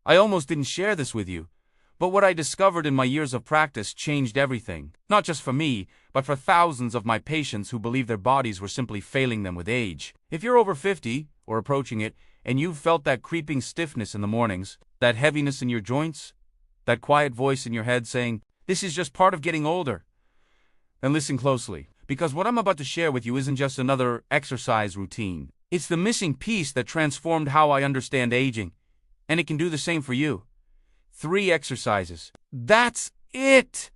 I almost didn't share this with you, but what I discovered in my years of practice changed everything, not just for me, but for thousands of my patients who believe their bodies were simply failing them with age. If you're over 50, or approaching it, and you've felt that creeping stiffness in the mornings, that heaviness in your joints, that quiet voice in your head saying, "This is just part of getting older," then listen closely, because what I'm about to share with you isn't just another exercise routine. It's the missing piece that transformed how I understand aging, and it can do the same for you. 3 exercises. That's it!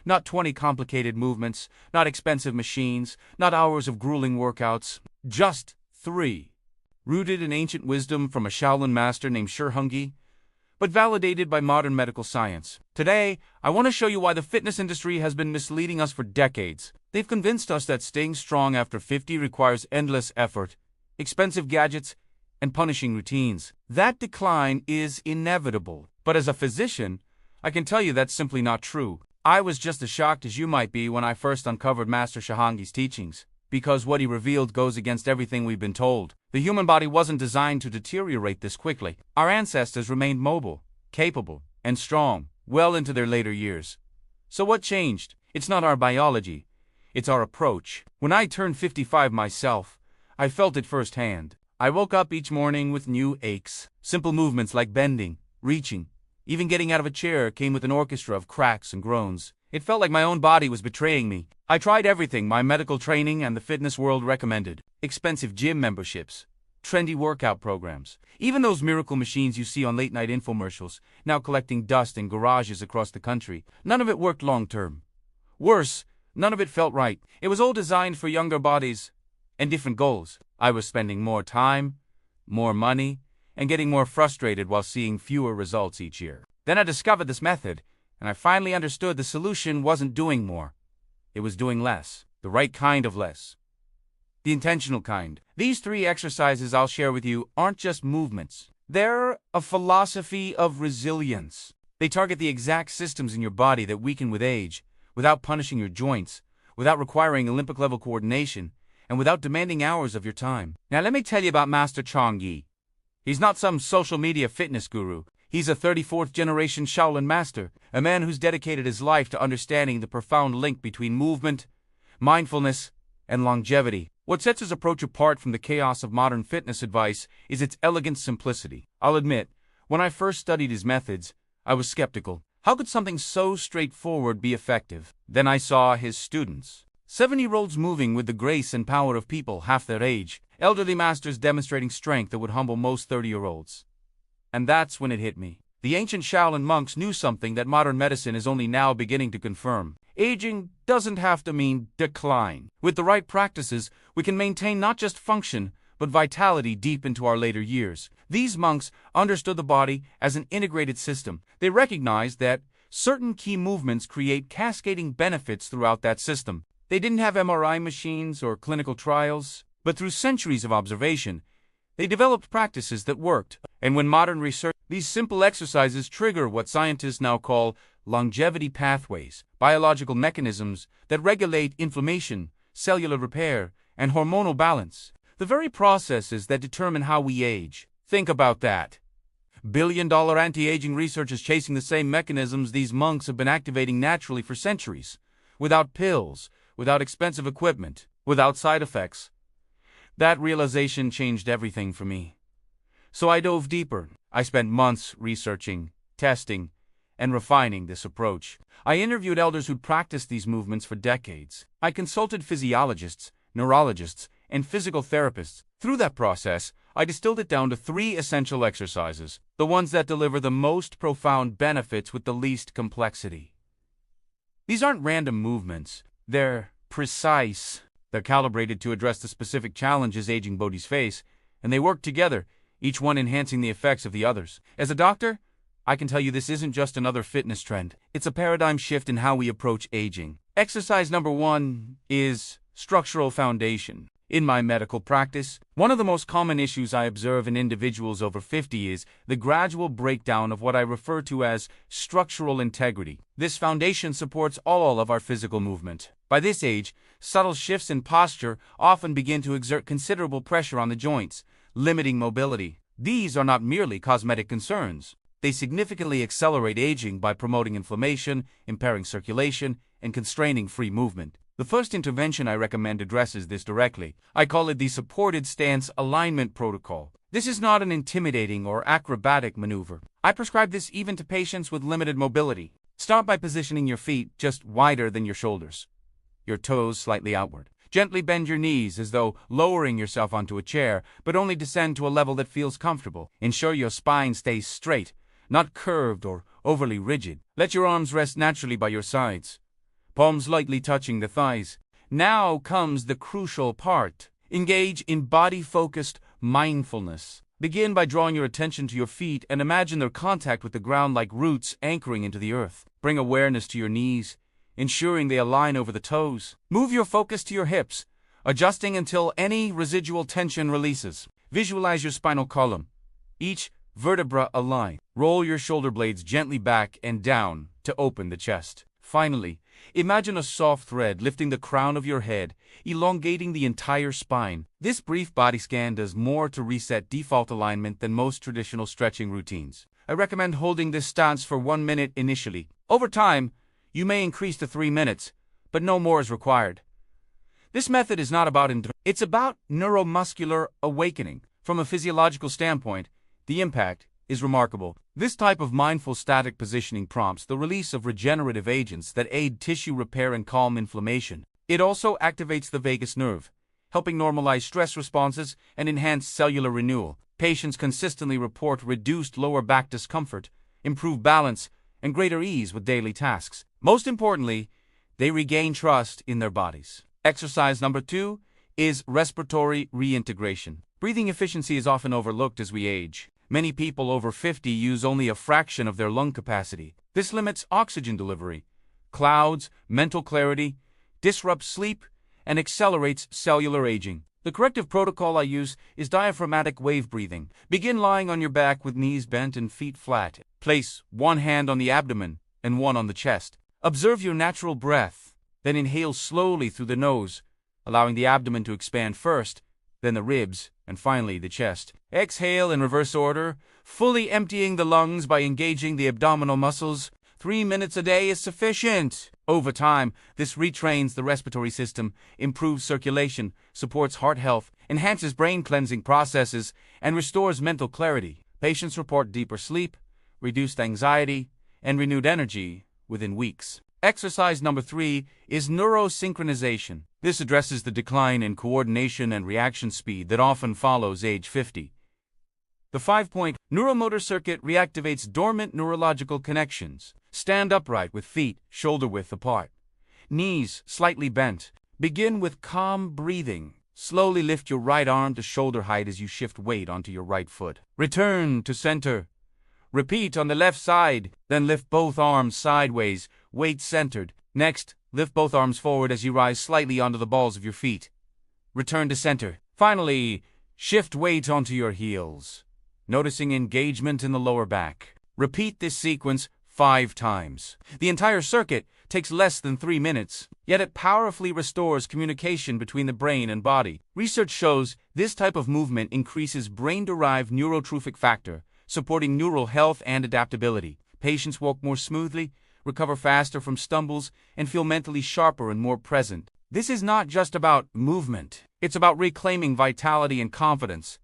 Not 20 complicated movements, not expensive machines, not hours of grueling workouts. Just 3. Rooted in ancient wisdom from a Shaolin master named Shihungi, but validated by modern medical science. Today, I want to show you why the fitness industry has been misleading us for decades. They've convinced us that staying strong after 50 requires endless effort, expensive gadgets, and punishing routines. That decline is inevitable. But as a physician, I can tell you that's simply not true. I was just as shocked as you might be when I first uncovered Master Shihungi's teachings, because what he revealed goes against everything we've been told. The human body wasn't designed to deteriorate this quickly. Our ancestors remained mobile, capable, and strong, well into their later years. So what changed? It's not our biology, it's our approach. When I turned 55 myself, I felt it firsthand. I woke up each morning with new aches. Simple movements like bending, reaching, even getting out of a chair came with an orchestra of cracks and groans. It felt like my own body was betraying me. I tried everything my medical training and the fitness world recommended. Expensive gym memberships, trendy workout programs, even those miracle machines you see on late-night infomercials, now collecting dust in garages across the country. None of it worked long-term. Worse, none of it felt right. It was all designed for younger bodies and different goals. I was spending more time, more money, and getting more frustrated while seeing fewer results each year. Then I discovered this method, and I finally understood the solution wasn't doing more. It was doing less. The right kind of less. The intentional kind. These 3 exercises I'll share with you aren't just movements. They're a philosophy of resilience. They target the exact systems in your body that weaken with age, without punishing your joints, without requiring Olympic-level coordination, and without demanding hours of your time. Now let me tell you about Master Shihungi. He's not some social media fitness guru. He's a 34th generation Shaolin master, a man who's dedicated his life to understanding the profound link between movement, mindfulness, and longevity. What sets his approach apart from the chaos of modern fitness advice is its elegant simplicity. I'll admit, when I first studied his methods, I was skeptical. How could something so straightforward be effective? Then I saw his students. 70-year-olds moving with the grace and power of people half their age, elderly masters demonstrating strength that would humble most 30-year-olds. And that's when it hit me. The ancient Shaolin monks knew something that modern medicine is only now beginning to confirm. Aging doesn't have to mean decline. With the right practices, we can maintain not just function, but vitality deep into our later years. These monks understood the body as an integrated system. They recognized that certain key movements create cascading benefits throughout that system. They didn't have MRI machines or clinical trials, but through centuries of observation, they developed practices that worked. And when modern research, these simple exercises trigger what scientists now call longevity pathways, biological mechanisms that regulate inflammation, cellular repair, and hormonal balance. The very processes that determine how we age. Think about that. Billion-dollar anti-aging research is chasing the same mechanisms these monks have been activating naturally for centuries, without pills, without expensive equipment, without side effects. That realization changed everything for me. So I dove deeper. I spent months researching, testing, and refining this approach. I interviewed elders who'd practiced these movements for decades. I consulted physiologists, neurologists, and physical therapists. Through that process, I distilled it down to 3 essential exercises, the ones that deliver the most profound benefits with the least complexity. These aren't random movements. They're precise. They're calibrated to address the specific challenges aging bodies face, and they work together, each one enhancing the effects of the others. As a doctor, I can tell you this isn't just another fitness trend. It's a paradigm shift in how we approach aging. Exercise number 1 is structural foundation. In my medical practice, one of the most common issues I observe in individuals over 50 is the gradual breakdown of what I refer to as structural integrity. This foundation supports all of our physical movement. By this age, subtle shifts in posture often begin to exert considerable pressure on the joints, limiting mobility. These are not merely cosmetic concerns. They significantly accelerate aging by promoting inflammation, impairing circulation, and constraining free movement. The first intervention I recommend addresses this directly. I call it the Supported Stance Alignment Protocol. This is not an intimidating or acrobatic maneuver. I prescribe this even to patients with limited mobility. Start by positioning your feet just wider than your shoulders, your toes slightly outward. Gently bend your knees as though lowering yourself onto a chair, but only descend to a level that feels comfortable. Ensure your spine stays straight, not curved or overly rigid. Let your arms rest naturally by your sides, palms lightly touching the thighs. Now comes the crucial part. Engage in body-focused mindfulness. Begin by drawing your attention to your feet and imagine their contact with the ground like roots anchoring into the earth. Bring awareness to your knees, ensuring they align over the toes. Move your focus to your hips, adjusting until any residual tension releases. Visualize your spinal column, each vertebra aligned. Roll your shoulder blades gently back and down to open the chest. Finally, imagine a soft thread lifting the crown of your head, elongating the entire spine. This brief body scan does more to reset default alignment than most traditional stretching routines. I recommend holding this stance for 1 minute initially. Over time, you may increase to 3 minutes, but no more is required. This method is not about endurance. It's about neuromuscular awakening. From a physiological standpoint, the impact is remarkable. This type of mindful static positioning prompts the release of regenerative agents that aid tissue repair and calm inflammation. It also activates the vagus nerve, helping normalize stress responses and enhance cellular renewal. Patients consistently report reduced lower back discomfort, improved balance, and greater ease with daily tasks. Most importantly, they regain trust in their bodies. Exercise number 2 is respiratory reintegration. Breathing efficiency is often overlooked as we age. Many people over 50 use only a fraction of their lung capacity. This limits oxygen delivery, clouds mental clarity, disrupts sleep, and accelerates cellular aging. The corrective protocol I use is diaphragmatic wave breathing. Begin lying on your back with knees bent and feet flat. Place one hand on the abdomen and one on the chest. Observe your natural breath, then inhale slowly through the nose, allowing the abdomen to expand first, then the ribs, and finally the chest. Exhale in reverse order, fully emptying the lungs by engaging the abdominal muscles. 3 minutes a day is sufficient. Over time, this retrains the respiratory system, improves circulation, supports heart health, enhances brain cleansing processes, and restores mental clarity. Patients report deeper sleep, reduced anxiety, and renewed energy within weeks. Exercise number 3 is neurosynchronization. This addresses the decline in coordination and reaction speed that often follows age 50. The 5-point neuromotor circuit reactivates dormant neurological connections. Stand upright with feet shoulder-width apart, knees slightly bent. Begin with calm breathing. Slowly lift your right arm to shoulder height as you shift weight onto your right foot. Return to center. Repeat on the left side, then lift both arms sideways, weight centered. Next, lift both arms forward as you rise slightly onto the balls of your feet. Return to center. Finally, shift weight onto your heels, noticing engagement in the lower back. Repeat this sequence 5 times. The entire circuit takes less than 3 minutes, yet it powerfully restores communication between the brain and body. Research shows this type of movement increases brain-derived neurotrophic factor, supporting neural health and adaptability. Patients walk more smoothly, recover faster from stumbles, and feel mentally sharper and more present. This is not just about movement. It's about reclaiming vitality and confidence.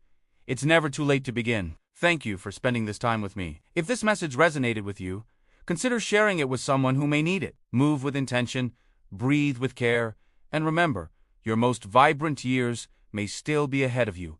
It's never too late to begin. Thank you for spending this time with me. If this message resonated with you, consider sharing it with someone who may need it. Move with intention, breathe with care, and remember, your most vibrant years may still be ahead of you.